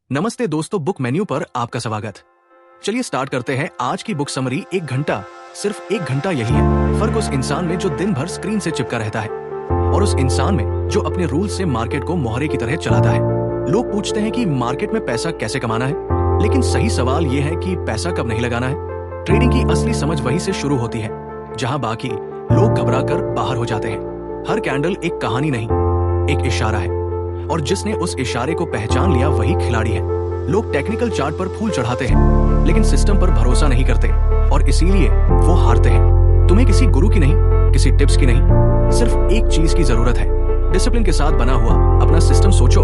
नमस्ते दोस्तों, book menu पर आपका स्वागत। चलिए स्टार्ट करते हैं आज की बुक समरी। 1 घंटा, सिर्फ 1 घंटा यही है फर्क उस इंसान में जो दिन भर स्क्रीन से चिपका रहता है और उस इंसान में जो अपने रूल से मार्केट को मोहरे की तरह चलाता है। लोग पूछते हैं कि मार्केट में पैसा कैसे कमाना है, लेकिन सही सवाल यह है कि पैसा कब नहीं लगाना है। ट्रेडिंग की असली समझ वहीं से शुरू होती है जहां बाकी लोग घबरा कर बाहर हो जाते हैं। हर कैंडल एक कहानी नहीं, एक इशारा है, और जिसने उस इशारे को पहचान लिया वही खिलाड़ी है। लोग टेक्निकल चार्ट पर फूल चढ़ाते हैं, लेकिन सिस्टम पर भरोसा नहीं करते और इसीलिए वो हारते हैं। तुम्हें किसी गुरु की नहीं, किसी टिप्स की नहीं, सिर्फ एक चीज की जरूरत है, डिसिप्लिन के साथ बना हुआ अपना सिस्टम। सोचो,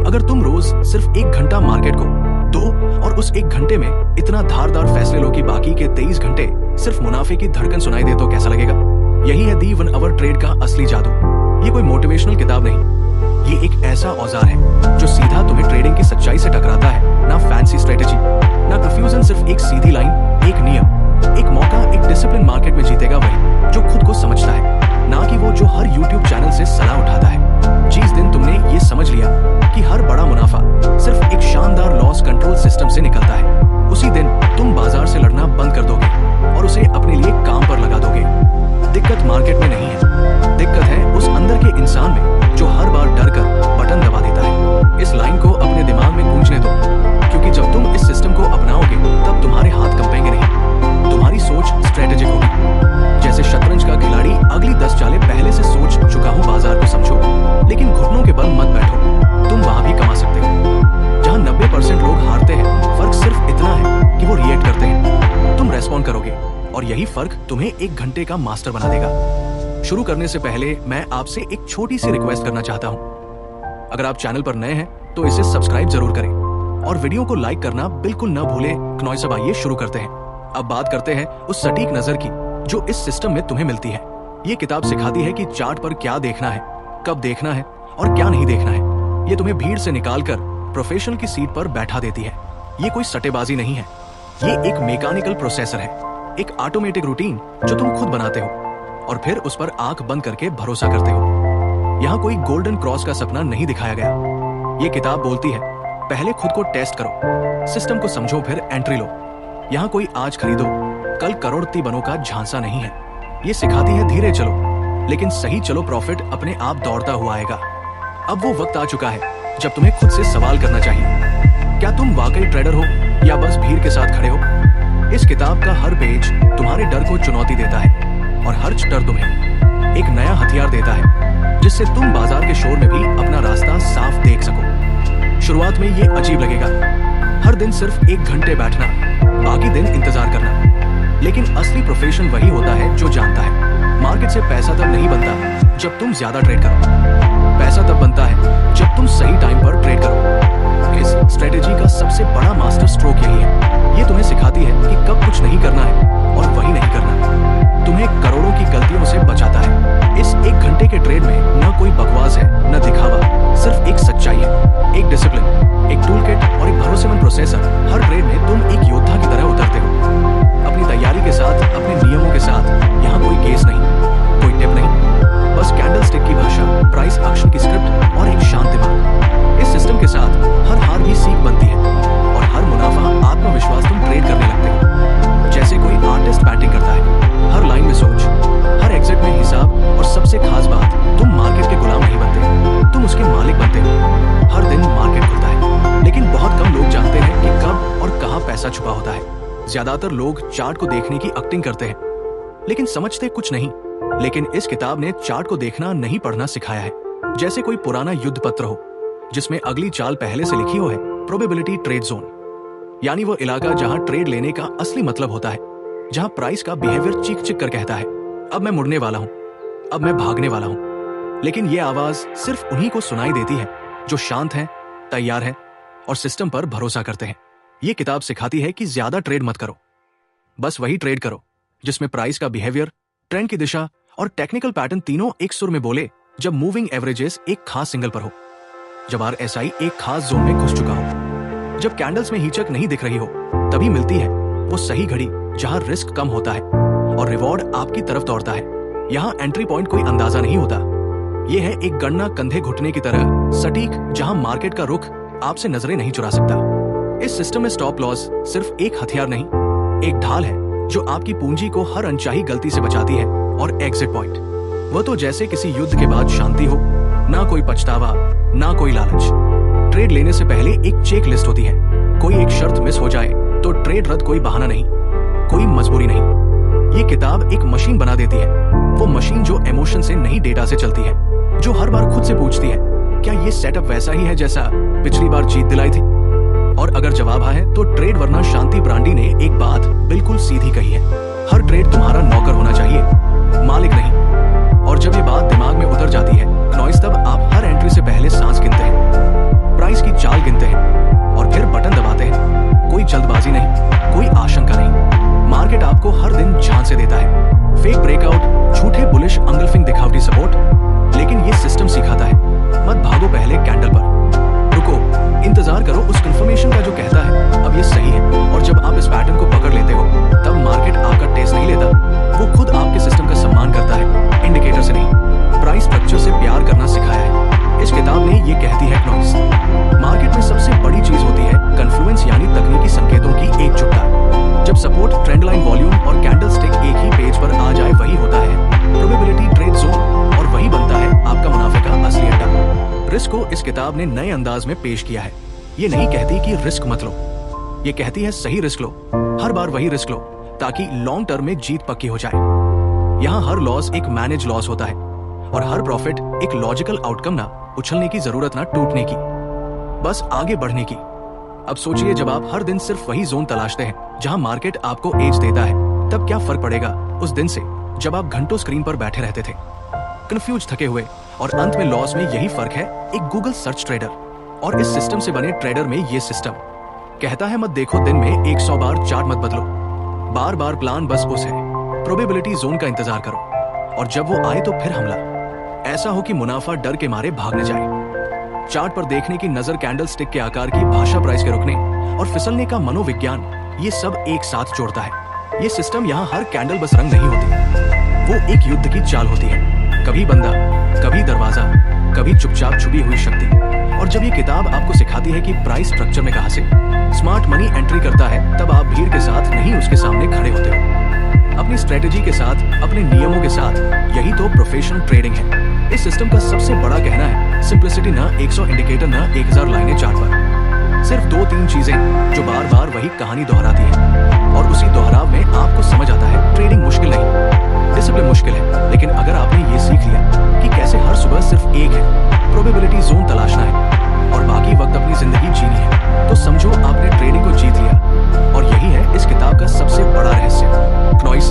अगर तुम रोज सिर्फ 1 घंटा मार्केट को दो और उस 1 घंटे में इतना धारदार फैसले लो कि बाकी के 23 घंटे सिर्फ मुनाफे की धड़कन सुनाई दे, तो कैसा लगेगा? यही है दी 1 आवर ट्रेड का असली जादू। ये कोई मोटिवेशनल किताब नहीं, ये एक ऐसा औजार है जो सीधा तुम्हें ट्रेडिंग की सच्चाई से टकराता है। ना फैंसी स्ट्रेटेजी, ना कंफ्यूजन, सिर्फ एक सीधी लाइन, एक नियम, एक मौका। एक डिसिप्लिन मार्केट में जीतेगा वही जो खुद को समझता है, ना कि वो जो हर यूट्यूब चैनल से सलाह उठाता है। जिस दिन तुमने ये समझ लिया कि हर बड़ा मुनाफा सिर्फ एक शानदार लॉस कंट्रोल सिस्टम से निकलता है, उसी दिन तुम बाजार से लड़ना बंद कर दोगे और उसे अपने लिए काम पर लगा दोगे। दिक्कत मार्केट में नहीं है, दिक्कत है उस अंदर के इंसान में जो हर बार डर कर बटन दबा देता है। इस लाइन को अपने दिमाग में गूंजने दो, क्योंकि जब तुम इस सिस्टम को अपनाओगे तब तुम्हारे हाथ कंपेंगे नहीं, तुम्हारी सोच स्ट्रेटेजिक होगी। जैसे शतरंज का खिलाड़ी अगली 10 चालें पहले से सोच चुका हूँ। बाजार को समझो, लेकिन घुटनों के बल मत बैठो, तुम वहां भी कमा सकते हो। जहां 90% लोग हारते हैं, फर्क सिर्फ इतना है कि वो रिएक्ट करते हैं, तुम रेस्पॉन्ड करोगे, और यही फर्क तुम्हें 1 घंटे का मास्टर बना देगा। शुरू करने से पहले मैं आपसे एक छोटी सी रिक्वेस्ट करना चाहता हूं। अगर आप चैनल पर नए हैं तो इसे सब्सक्राइब जरूर करें और वीडियो को लाइक करना बिल्कुल न भूलें। नॉइस। अब आइए शुरू करते हैं। अब बात करते हैं उस सटीक नजर की जो इस सिस्टम में तुम्हें मिलती है। ये किताब सिखाती है कि चार्ट पर क्या देखना है, कब देखना है और क्या नहीं देखना है। ये तुम्हें भीड़ से निकालकर प्रोफेशनल की सीट पर बैठा देती है। ये कोई सट्टेबाजी नहीं है, ये एक मैकेनिकल प्रोसेसर है, एक ऑटोमेटिक रूटीन जो तुम खुद बनाते हो और फिर उस पर आंख बंद करके भरोसा करते हो। यहाँ कोई गोल्डन क्रॉस का सपना नहीं दिखाया गया। ये किताब बोलती है, पहले खुद को टेस्ट करो, सिस्टम को समझो, फिर एंट्री लो। यहाँ कोई आज खरीदो कल करोड़पति बनो का झांसा नहीं है। ये सिखाती है धीरे चलो, लेकिन सही चलो, प्रॉफिट अपने आप दौड़ता हुआ आएगा। अब वो वक्त आ चुका है जब तुम्हें खुद से सवाल करना चाहिए, क्या तुम वाकई ट्रेडर हो या बस भीड़ के साथ खड़े हो? इस किताब का हर पेज तुम्हारे डर को चुनौती देता है और हर डर तुम्हें एक नया हथियार देता है जिससे तुम बाजार के शोर में भी अपना रास्ता साफ देख सको। शुरुआत में ये अजीब लगेगा, हर दिन सिर्फ 1 घंटे बैठना, बाकी दिन इंतजार करना, लेकिन असली प्रोफेशन वही होता है जो जानता है मार्केट से पैसा तब नहीं बनता जब तुम ज्यादा ट्रेड करो, पैसा तब बनता है जब तुम सही टाइम पर ट्रेड करो। इस स्ट्रेटेजी का सबसे बड़ा मास्टर स्ट्रोक यही है। ये तुम्हें सिखाती है कि कब कुछ नहीं करना है और वही नहीं करना, तुम्हें करोड़ों की गलतियों से बचाता है। इस 1 घंटे के ट्रेड में न कोई बकवास है, न दिखावा, सिर्फ एक सच्चाई है, एक डिसिप्लिन, एक टूल किट और एक भरोसेमंद प्रोसेसर। हर ट्रेड में तुम एक योद्धा की तरह उतरते हो, अपनी तैयारी के साथ, अपने नियमों के साथ। यहाँ कोई केस नहीं, कोई टिप नहीं, बस कैंडल स्टिक की भाषा, प्राइस एक्शन की स्क्रिप्ट और एक शांत दिमाग। इस सिस्टम के साथ हर हार की सीख बनती है और हर मुनाफा आत्मविश्वास तुम ट्रेड करने लगते हो। जैसे कोई आर्टिस्ट पेंटिंग करता है, हर लाइन में सोच, हर एग्जिट में हिसाब, और सबसे खास बात, तुम मार्केट के गुलाम नहीं बनते, तुम उसके मालिक बनते हो। हर दिन मार्केट खुलता है, लेकिन बहुत कम लोग जानते हैं कि कब और कहां पैसा छुपा होता है। ज्यादातर लोग चार्ट को देखने की एक्टिंग करते हैं, लेकिन समझते कुछ नहीं। लेकिन इस किताब ने चार्ट को देखना नहीं पढ़ना सिखाया है। जैसे कोई पुराना युद्ध पत्र हो जिसमें अगली चाल पहले से लिखी हो है, प्रोबेबिलिटी ट्रेड जोन, यानी वो इलाका जहां ट्रेड लेने का असली मतलब होता है, जहां प्राइस का बिहेवियर चीख चीख कर कहता है, अब मैं मुड़ने वाला हूं, अब मैं भागने वाला हूं। लेकिन ये आवाज सिर्फ उन्हीं को सुनाई देती है जो शांत हैं, तैयार हैं और सिस्टम पर भरोसा करते हैं। ये किताब सिखाती है कि ज्यादा ट्रेड मत करो, बस वही ट्रेड करो जिसमें प्राइस का बिहेवियर, ट्रेंड की दिशा और टेक्निकल पैटर्न तीनों एक सुर में बोले। जब मूविंग एवरेजेस एक खास सिंगल पर हो, जब RSI एक खास जोन में घुस चुका हो, जब कैंडल्स में हिचक नहीं दिख रही हो, तभी मिलती है वो सही घड़ी जहां रिस्क कम होता है और रिवॉर्ड आपकी तरफ दौड़ता है। यहाँ एंट्री पॉइंट कोई अंदाजा नहीं होता, ये है एक गणना कंधे घुटने की तरह सटीक, जहां मार्केट का रुख आपसे नजरें नहीं चुरा सकता। इस सिस्टम में स्टॉप लॉस सिर्फ एक हथियार नहीं, एक ढाल है जो आपकी पूंजी को हर अनचाही गलती से बचाती है। और एग्जिट पॉइंट, वो तो जैसे किसी युद्ध के बाद शांति हो, ना कोई पछतावा, ना कोई लालच। ट्रेड लेने से पहले एक चेक लिस्ट होती है। कोई एक शर्त मिस हो जाए तो ट्रेड रद्द कोई बहाना नहीं, कोई मजबूरी नहीं। ये किताब एक मशीन बना देती है, वो मशीन जो इमोशन से नहीं डेटा से चलती है, जो हर बार खुद से पूछती है क्या ये सेटअप वैसा ही है जैसा पिछली बार जीत दिलाई थी। और अगर जवाब आए तो ट्रेड, वरना शांति ब्रांडी ने एक बात बिल्कुल सीधी कही है, हर ट्रेड तुम्हारा नौकर होना चाहिए, मालिक नहीं। और जब ये बात दिमाग में उतर जाती है नॉइस, तब आप हर एंट्री से पहले सांस गिनते हैं, प्राइस की चाल गिनते हैं और फिर बटन दबाते हैं। कोई जल्दबाजी नहीं, कोई आशंका नहीं। मार्केट आपको हर दिन झांसे देता है, फेक ब्रेकआउट, झूठे बुलिश अंगल्फिंग, दिखावटी सपोर्ट। लेकिन ये सिस्टम सिखाता है मत भागो पहले कैंडल पर, रुको, इंतजार करो उस कंफर्मेशन का जो कहता है अब ये सही है। और जब आप इस पैटर्न को पकड़ लेते हो तब मार्केट आपका टेस्ट नहीं लेता, वो खुद आपके सिस्टम का सम्मान करता है, इंडिकेटर से नहीं। प्राइस स्ट्रक्चर से प्यार करना सिखाया है इस किताब ने। ये कहती है नॉइस, मार्केट में सबसे बड़ी चीज होती है कन्फ्लुएंस, यानी तकनीकी संकेतों की एकजुटता। जब सपोर्ट, ट्रेंड लाइन, वॉल्यूम और कैंडल स्टिक एक ही पेज पर आ जाए, वही होता है प्रोबेबिलिटी ट्रेड जोन, और वही बनता है आपका मुनाफे का असली अड्डा। रिस्क को इस किताब ने नए अंदाज में पेश किया है। ये नहीं कहती कि रिस्क मत लो, ये कहती है सही रिस्क लो, हर बार वही रिस्क लो, ताकि लॉन्ग टर्म में जीत पक्की हो जाए। यहाँ हर लॉस एक मैनेज लॉस होता है और हर प्रॉफिट एक लॉजिकल आउटकम, ना उछलने की जरूरत, ना टूटने की, बस आगे बढ़ने की। अब सोचिए, जब आप हर दिन सिर्फ वही जोन तलाशते हैं जहां मार्केट आपको एज देता है, तब क्या फर्क पड़ेगा उस दिन से जब आप घंटों स्क्रीन पर बैठे रहते थे, कंफ्यूज, थके हुए और अंत में लॉस में। यही फर्क है एक गूगल सर्च ट्रेडर और इस सिस्टम से बने ट्रेडर में। ये सिस्टम कहता है मत देखो दिन में 100 बार चार्ट, मत बदलो बार बार प्लान, बस उस है प्रोबेबिलिटी जोन का इंतजार करो, और जब वो आए तो फिर हमला। ऐसा हो कि मुनाफा डर के मारे भागने जाए। चार्ट पर देखने की नजर, कैंडल स्टिक के आकार की भाषा, प्राइस के रुकने और फिसलने का मनोविज्ञान, ये सब एक साथ जोड़ता है। ये सिस्टम यहाँ हर कैंडल बस रंग नहीं होती, वो एक युद्ध की चाल होती है, कभी बंदा, कभी दरवाजा, कभी चुपचाप छुपी हुई शक्ति। और जब ये किताब आपको सिखाती है कि प्राइस स्ट्रक्चर में कहां से स्मार्ट मनी एंट्री करता है, तब आप भीड़ के साथ नहीं, उसके सामने खड़े होते हो, अपनी स्ट्रेटेजी के साथ, अपने नियमों के साथ। यही तो प्रोफेशनल ट्रेडिंग है। इस सिस्टम का सबसे बड़ा कहना है सिंप्लिसिटी, ना 100 इंडिकेटर, ना 1000 लाइनें चार्ट पर, सिर्फ 2-3 चीजें जो बार बार वही कहानी दोहराती है। और उसी दोहराव में आपको समझ आता है ट्रेडिंग मुश्किल नहीं, डिसिप्लिन मुश्किल है। लेकिन अगर आपने ये सीख लिया कि कैसे हर सुबह सिर्फ एक है प्रोबेबिलिटी जोन तलाशना है और बाकी वक्त अपनी जिंदगी जीनी है, तो समझो आपने ट्रेडिंग को जीत लिया। और यही है इस किताब का सबसे बड़ा रहस्य। नॉइस,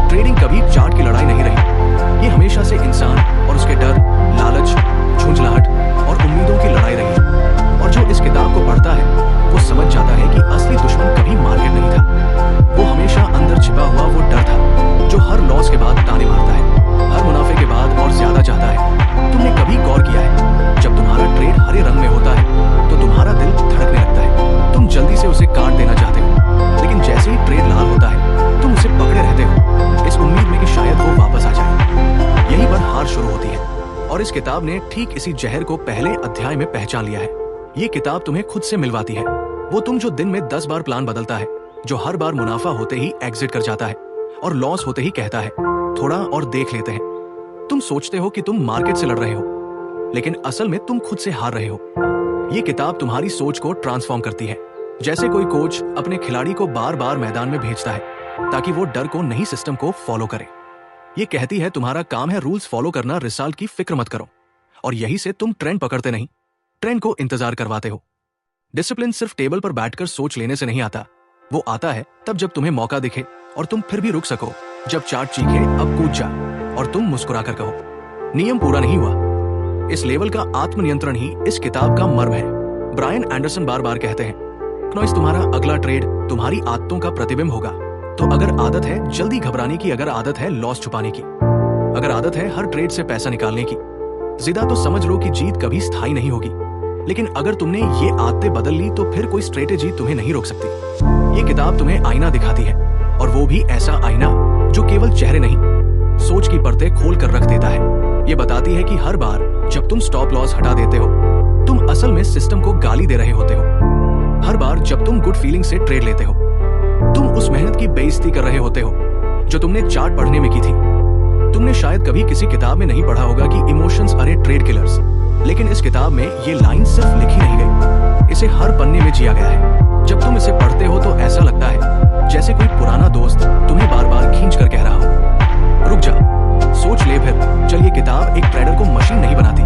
ट्रेडिंग कभी चार्ट की लड़ाई नहीं रही, ये हमेशा से इंसान और उसके डर, लालच, झुंझलाहट और उम्मीदों की लड़ाई रही है। और जो इस किताब को पढ़ता है वो समझ जाता है कि असली दुश्मन कभी मार्केट नहीं था, वो हमेशा अंदर छिपा हुआ वो डर था जो हर लॉस के बाद ताने मारता है, हर मुनाफे के बाद और ज्यादा चाहता है। तुमने कभी गौर किया है, जब तुम्हारा ट्रेड हरे रंग में होता है तो तुम्हारा दिल धड़कने लगता है, तुम जल्दी से उसे काट देना चाहते हो, लेकिन जैसे ही ट्रेड लाल होता है तुम उसे पकड़े रहते हो, इस उम्मीद में कि शायद वो वापस आ जाए। यहीं पर हार शुरू होती है। और इस किताब ने ठीक इसी जहर को पहले अध्याय में पहचान लिया है। ये किताब तुम्हें खुद से मिलवाती है, वो तुम जो दिन में 10 बार प्लान बदलता है, जो हर बार मुनाफा होते ही एग्जिट कर जाता है और लॉस होते ही कहता है थोड़ा और देख लेते हैं। तुम सोचते हो कि तुम मार्केट से लड़ रहे हो, लेकिन असल में तुम खुद से हार रहे हो। ये किताब तुम्हारी सोच को ट्रांसफॉर्म करती है, जैसे कोई कोच अपने खिलाड़ी को बार बार मैदान में भेजता है ताकि वो डर को नहीं, सिस्टम को फॉलो करे। ये कहती है तुम्हारा काम है रूल्स फॉलो करना, रिजल्ट की फिक्र मत करो। और यही से तुम ट्रेंड पकड़ते नहीं, ट्रेंड को इंतजार करवाते हो। डिसिप्लिन सिर्फ टेबल पर बैठकर सोच लेने से नहीं आता, वो आता है तब जब तुम्हें मौका दिखे और तुम फिर भी रुक सको, जब चार्ट चीखे अब कूद जा और तुम मुस्कुराकर कहो नियम पूरा नहीं हुआ। इस लेवल का आत्मनियंत्रण ही इस किताब का मर्म है। ब्रायन एंडरसन बार बार कहते हैं नॉइस, तुम्हारा अगला ट्रेड तुम्हारी आदतों का प्रतिबिंब होगा। तो अगर आदत है जल्दी घबराने की, अगर आदत है लॉस छुपाने की, अगर आदत है हर ट्रेड से पैसा निकालने की, जिदा तो समझ लो कि जीत कभी स्थायी नहीं होगी। लेकिन अगर तुमने ये आदतें बदल ली तो फिर कोई स्ट्रेटेजी तुम्हें नहीं रोक सकती। ये किताब तुम्हें आईना दिखाती है, और वो भी ऐसा आईना जो केवल चेहरे नहीं, सोच की परतें खोल कर रख देता है। ये बताती है कि हर बार जब तुम स्टॉप लॉस हटा देते हो, तुम असल में सिस्टम को गाली दे रहे होते हो। हर बार जब तुम गुड फीलिंग से ट्रेड लेते हो, तुम उस मेहनत की बेइज्जती कर रहे होते हो जो तुमने चार्ट पढ़ने में की थी। तुमने शायद कभी किसी किताब में नहीं पढ़ा होगा कि इमोशंस अरे ट्रेड किलर्स, लेकिन इस किताब में ये लाइन सिर्फ लिखी नहीं गई, इसे हर पन्ने में जिया गया है। जब तुम इसे पढ़ते हो तो ऐसा लगता है जैसे कोई पुराना दोस्त तुम्हें बार बार खींच कर कह रहा हो, रुक जा, सोच ले फिर चल। ये किताब एक ट्रेडर को मशीन नहीं बनाती,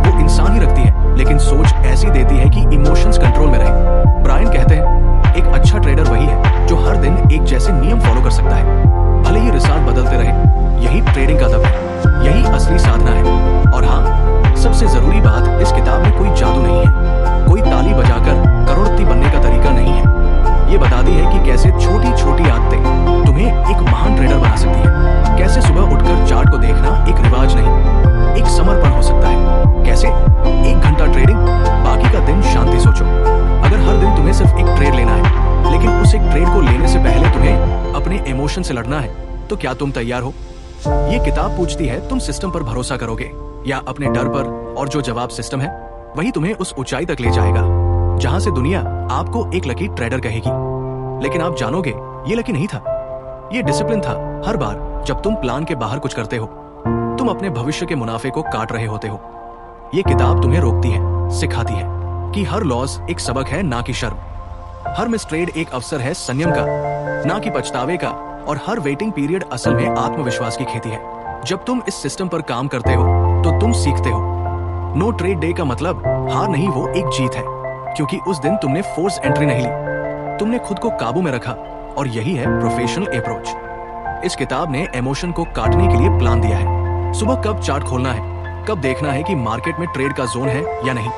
वो इंसान ही रखती है, लेकिन सोच ऐसी देती है कि इमोशंस कंट्रोल में रहे। ब्रायन कहते हैं एक अच्छा ट्रेडर वही है जो हर दिन एक जैसे नियम फॉलो कर सकता है, भले ही रिजल्ट बदलते रहे। यही ट्रेडिंग का दम है, यही असली साधना है। और हाँ, सबसे जरूरी बात, इस किताब में कोई जादू नहीं है, कोई ताली बजाकर करोड़पति बनने का तरीका नहीं है। ये बताती है कि कैसे छोटी छोटी आदतें तुम्हें एक महान ट्रेडर बना सकती है। कैसे सुबह उठकर चार्ट को देखना एक रिवाज नहीं, एक समर्पण हो सकता है। कैसे 1 घंटा ट्रेडिंग, बाकी का दिन शांति सोचो। अगर हर दिन तुम्हें सिर्फ एक ट्रेड लेना है, लेकिन उस एक ट्रेड को लेने से पहले तुम्हें अपने इमोशन से लड़ना है, तो क्या तुम तैयार हो? ये किताब पूछती है तुम सिस्टम पर भरोसा करोगे या अपने डर पर, और जो जवाब सिस्टम है वही तुम्हें उस ऊंचाई तक ले जाएगा जहां से दुनिया आपको एक लकी ट्रेडर कहेगी। लेकिन आप जानोगे ये लकी नहीं था, ये डिसिप्लिन था। हर बार जब तुम प्लान के बाहर कुछ करते हो, तुम अपने भविष्य के मुनाफे को काट रहे होते हो। ये किताब तुम्हें रोकती है, सिखाती है कि हर लॉस एक सबक है, ना कि शर्म। हर मिस ट्रेड एक अवसर है संयम का, ना कि पछतावे का। और हर वेटिंग पीरियड असल में आत्मविश्वास की खेती है। जब तुम इस सिस्टम पर काम करते हो तो तुम सीखते हो। नो ट्रेड डे का मतलब हार नहीं, वो एक जीत है, क्योंकि उस दिन तुमने फोर्स एंट्री नहीं ली, तुमने खुद को काबू में रखा। और यही है प्रोफेशनल अप्रोच। इस किताब ने इमोशन को काटने के लिए प्लान दिया है। सुबह कब चार्ट खोलना है, कब देखना है कि मार्केट में ट्रेड का जोन है या नहीं,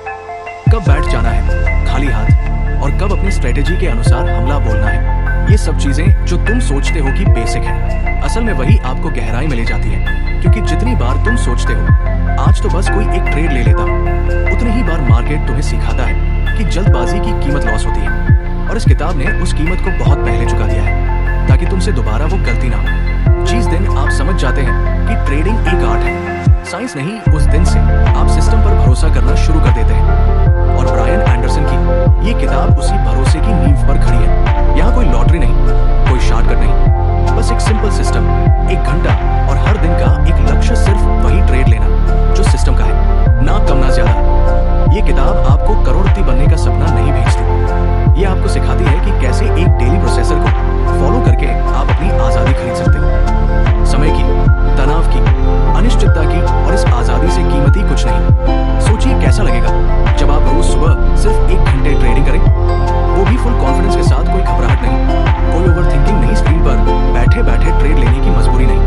कब बैठ जाना है खाली हाथ, और कब अपनी स्ट्रेटेजी के अनुसार हमला बोलना है। ये सब चीजें जो तुम सोचते हो कि बेसिक है, असल में वही आपको गहराई में ले जाती है। क्योंकि जितनी बार तुम सोचते हो आज तो बस कोई एक ट्रेड ले लेता हूं, उतनी ही बार मार्केट तुम्हें सिखाता है कि जल्दबाजी की कीमत लॉस होती है। और इस किताब ने उस कीमत को बहुत पहले चुका दिया है, ताकि तुमसे दोबारा वो गलती ना हो। जिस दिन आप समझ जाते हैं कि ट्रेडिंग एक आर्ट है, साइंस नहीं, उस दिन से आप सिस्टम पर भरोसा करना शुरू कर देते हैं। और ब्रायन एंडरसन की ये किताब उसी भरोसे की नींव पर खड़ी है। यहाँ कोई लॉटरी नहीं, कोई शॉर्टकट नहीं, बस एक सिंपल सिस्टम, 1 घंटा और हर दिन का एक लक्ष्य, सिर्फ वही ट्रेड लेना जो सिस्टम का है, ना कम ना ज्यादा। ये किताब आपको करोड़पति बनने का सपना नहीं भेजती, ये आपको सिखाती है कि कैसे एक डेली प्रोसेसर को फॉलो करके आप अपनी आजादी खरीद सकते हो। समय की, तनाव की, अनिश्चितता की, और इस आजादी से कीमती कुछ नहीं। सोचिए कैसा लगेगा जब आप रोज सुबह सिर्फ 1 घंटे ट्रेडिंग करें, वो भी फुल कॉन्फिडेंस के साथ, कोई घबराहट नहीं, कोई ओवरथिंकिंग नहीं, स्क्रीन पर बैठे बैठे ट्रेड लेने की मजबूरी नहीं,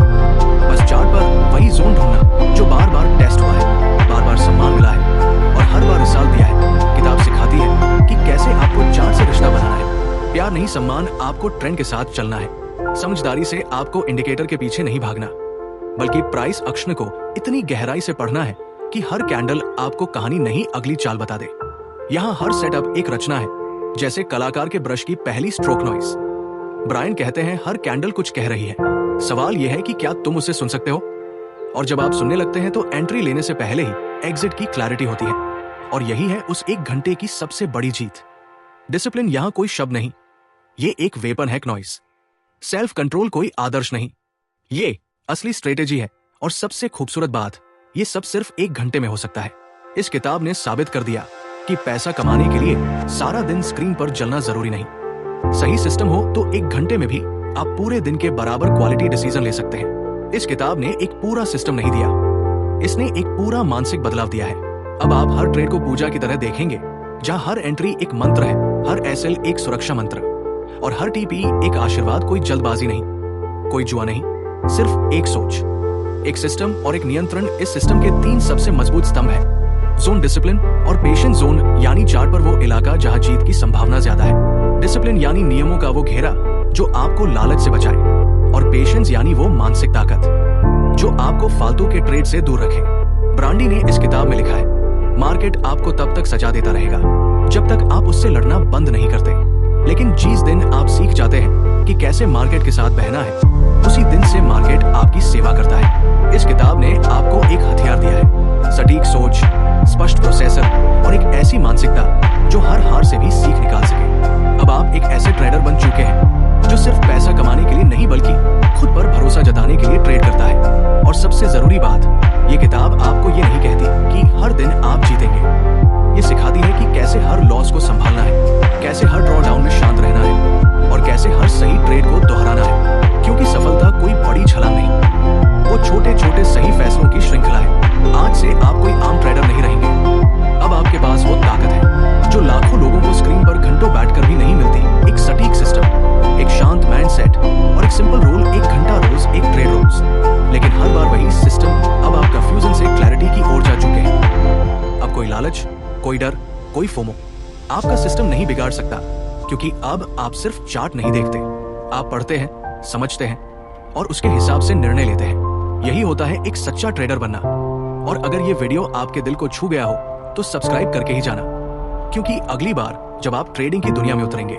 बस चार्ट पर वही जोन ढूंढना जो बार बार टेस्ट हुआ है, बार बार सम्मान मिला है और हर बार रिजल्ट दिया है। किताब सिखाती है कि कैसे आपको चार्ट से रिश्ता बनाना है। प्यार नहीं, सम्मान, आपको ट्रेंड के साथ चलना है। समझदारी से आपको इंडिकेटर के पीछे नहीं भागना, बल्कि प्राइस अक्षर को इतनी गहराई से पढ़ना है कि हर कैंडल आपको कहानी नहीं, अगली चाल बता दे। यहाँ हर सेटअप एक रचना है, जैसे कलाकार के ब्रश की पहली स्ट्रोक नॉइज। ब्रायन कहते हैं हर कैंडल कुछ कह रही है, सवाल यह है कि क्या तुम उसे सुन सकते हो। और जब आप सुनने लगते हैं तो एंट्री लेने से पहले ही एग्जिट की क्लैरिटी होती है। और यही है उस 1 घंटे की सबसे बड़ी जीत। डिसिप्लिन यहाँ कोई शब्द नहीं, ये एक वेपन है, नॉइज। सेल्फ कंट्रोल कोई आदर्श नहीं, ये असली स्ट्रेटेजी है। और सबसे खूबसूरत बात, ये सब सिर्फ 1 घंटे में हो सकता है। इस किताब ने साबित कर दिया कि पैसा कमाने के लिए सारा दिन स्क्रीन पर जलना जरूरी नहीं। सही सिस्टम हो तो 1 घंटे में भी आप पूरे दिन के बराबर क्वालिटी डिसीजन ले सकते हैं। इस किताब ने एक पूरा सिस्टम नहीं दिया, इसने एक पूरा मानसिक बदलाव दिया है। अब आप हर ट्रेड को पूजा की तरह देखेंगे, जहां हर एंट्री एक मंत्र है, हर एसएल एक सुरक्षा मंत्र, और हर टीपी एक आशीर्वाद। कोई जल्दबाजी नहीं, कोई जुआ नहीं, सिर्फ एक सोच, एक सिस्टम और एक नियंत्रण। इस सिस्टम के 3 सबसे मजबूत स्तंभ है, जोन, डिसिप्लिन और पेशेंस। जोन यानी चार्ट पर वो इलाका जहां जीत की संभावना ज्यादा है। डिसिप्लिन यानी नियमों का वो घेरा जो आपको लालच से बचाए, और पेशेंस यानी वो मानसिक ताकत जो आपको फालतू के ट्रेड से दूर रखे। ब्रांडी ने इस किताब में लिखा है, मार्केट आपको तब तक सजा देता रहेगा जब तक आप उससे लड़ना बंद नहीं करते, लेकिन जिस दिन आप सीख जाते हैं कि कैसे मार्केट के साथ बहना है, उसी दिन से मार्केट आपकी सेवा करता है। इस किताब ने आपको एक हथियार दिया है, सटीक सोच, स्पष्ट प्रोसेसर और एक ऐसी मानसिकता जो हर हार से भी सीख निकाल सके। अब आप एक ऐसे ट्रेडर बन चुके हैं जो सिर्फ पैसा कमाने के लिए नहीं बल्कि खुद पर भरोसा जताने के लिए ट्रेड करता है। और सबसे जरूरी बात, ये किताब आपको ये नहीं कहती कि हर दिन आप जीतेंगे। ये सिखाती है कि कैसे हर लॉस को संभालना है, कैसे हर ड्रॉ डाउन में शांत रहना है और कैसे हर सही ट्रेड को दोहराना है। क्योंकि सफलता कोई बड़ी छलांग नहीं, वो छोटे छोटे सही फैसलों की श्रृंखला है। आज से आप कोई आम ट्रेडर नहीं रहेंगे। अब आपके पास वो ताकत है जो लाखों लोगों को स्क्रीन पर घंटों बैठकर भी नहीं मिलती। एक सटीक सिस्टम, एक शांत माइंडसेट और एक सिंपल रूल, 1 घंटा रोज, 1 ट्रेड रोज। लेकिन हर बार वही सिस्टम, अब आप कंफ्यूजन से क्लैरिटी की ओर जा चुके हैं। अब कोई लालच, कोई डर, कोई फोमो आपका सिस्टम नहीं बिगाड़ सकता, क्योंकि अब आप सिर्फ चार्ट नहीं देखते, आप पढ़ते हैं, समझते हैं और उसके हिसाब से निर्णय लेते हैं। यही होता है एक सच्चा ट्रेडर बनना। और अगर ये वीडियो आपके दिल को छू गया हो तो सब्सक्राइब करके ही जाना, क्योंकि अगली बार जब आप ट्रेडिंग की दुनिया में उतरेंगे,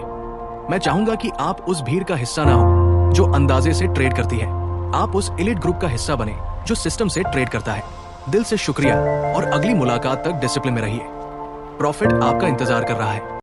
मैं चाहूंगा कि आप उस भीड़ का हिस्सा ना हो जो अंदाजे से ट्रेड करती है। आप उस एलिट ग्रुप का हिस्सा बने जो सिस्टम से ट्रेड करता है। दिल से शुक्रिया और अगली मुलाकात तक डिसिप्लिन में रहिए। प्रॉफिट आपका इंतजार कर रहा है।